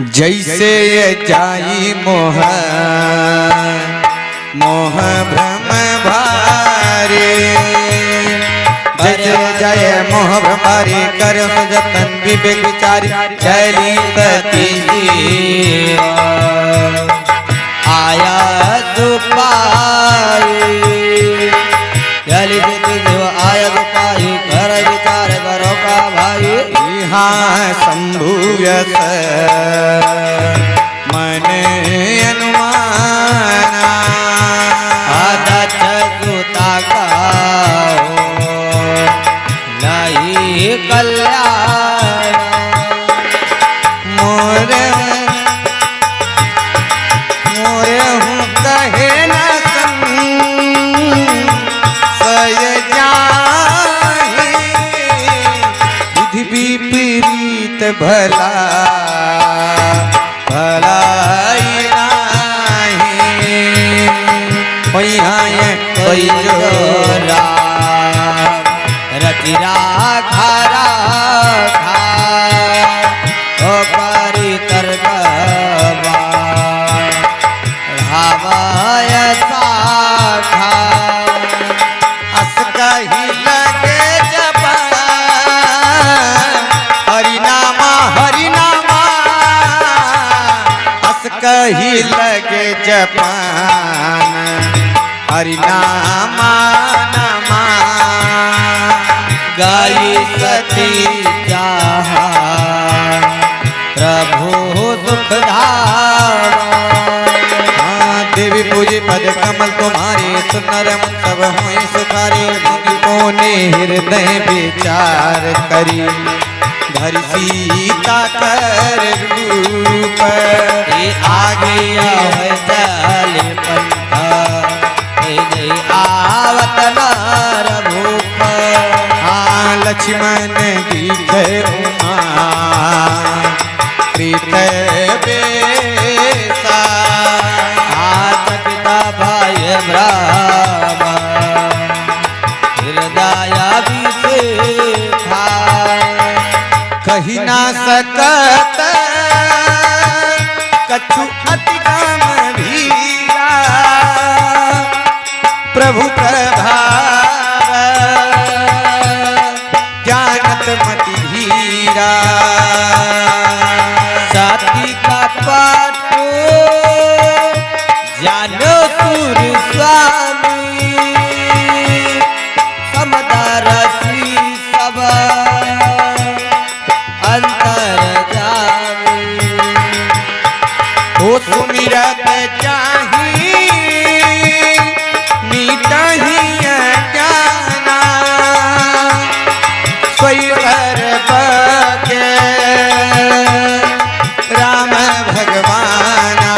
जैसे ये जाई मोह मोह भ्रम भारी, जैसे जय मोह भ्रम भारी कर जतन विवेक विचारी चली सती आया सुपाई चली देव आया सुपाई कर विचार करो का भाई यहाँ संभूयस मन अनुमाना आदच सुता का नहीं कल्याण मोरे मोरे हूँ कहे न सय जाहि विधि विपरीत भला भलाई नाही कोई जोरा रति राखा राखा ओ पारी तरगवा भावाय साखा अस कही लगे जपा हरिनामा हरिनामा अस कही लगे जपान हरिनामा नमा गाई सती चाहा प्रभु सुख धामा देवी पूजी पद कमल तुम्हारे सुनर सब हुए सुखारे मुनि मोने हृदय विचार करी धरि सीता कर रूप आगे चल पंथ आवत नर भूप लक्ष्मण दिखे उमा प्रीत बेसा चकिता भय ब्रह्म हृदय विशेखा कही ना सकत कछु अति काम भीरा प्रभु प्रभाव जानत मति धीरा सती का पाटो जानो सुर स्वामी समदरसी सब अंतर जामी हो सुमिरत चाही मीटही ज्ञाना सोई सर्व के राम भगवाना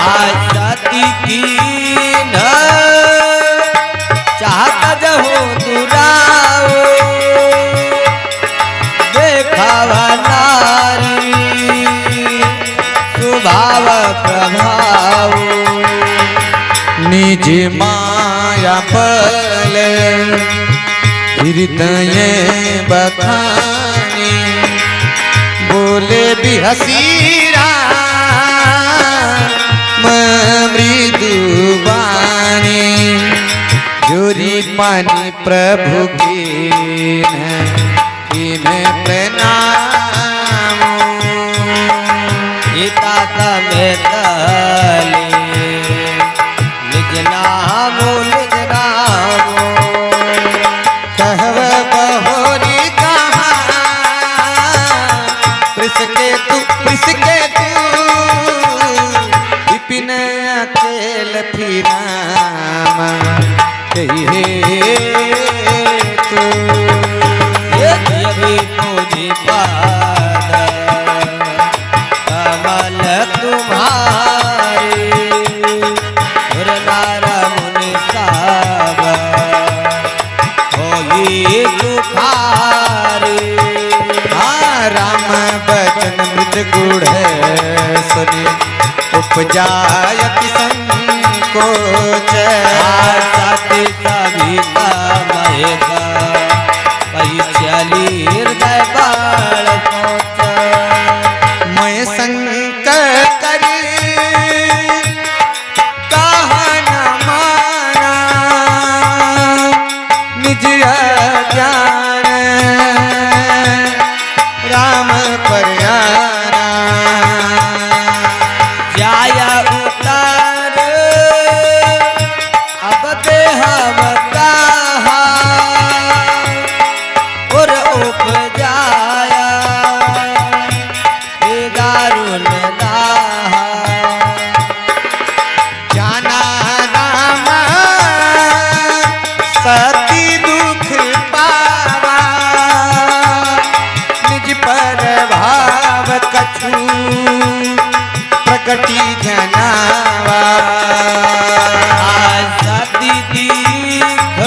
आज सती की न चाहत जहो दुराओ देखावा नारी स्वभाव प्रभाव निज माया पल हृदय बखानी बोले भी हसीरा मृदु बानी जोरी पानी प्रभु की प्रणाम गीता समेत निज नामो निज नामो कहव बहोरी कहाँ प्रिसके तू विपिन अकेल फिराम कहिए तू यदि तुझे पाद कमल तुम्हारे नार मुनि सब होई सुखारे राम बचन मृत गुढ़ सुनि उपजायति संकोच सती सविता महेगा पै चली हृदय बाल कछु प्रकटी जनावा सती दीख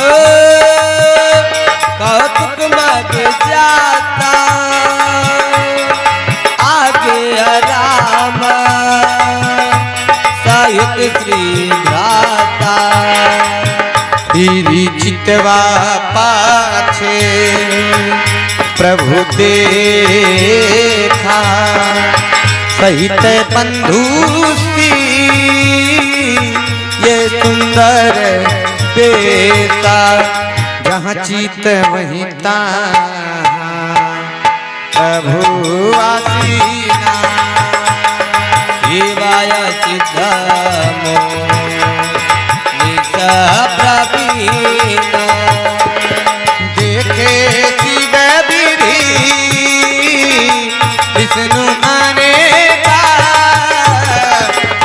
कौतुक मग जाता आगे राम सहित श्री भ्राता तेरी चितवा पाछे प्रभु देखा सहित बंधुसी ये सुंदर बेता जहाँ चित वहीं प्रभु आसीना शिवाय सिद्धमो निज प्रवीणा देखे शिव विधि विष्णु अनेका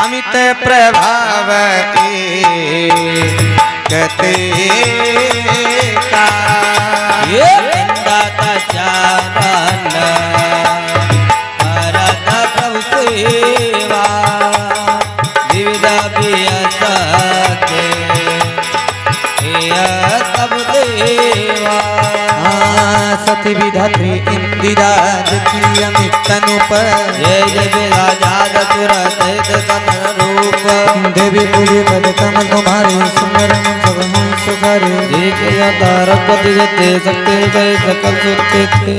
अमित प्रभाव कहते का ये दंडा चारण भरत प्रभु सेवा विविध सत्य सब देवा सती विधात्री इंदिरा की अमित तनु पर जय जय राजा तुरत रूप देवी पूजी पद कमल तुम्हारी सुंदर सब सुखारी देख जाता रघुपति जते सकते गए सकल सुते थे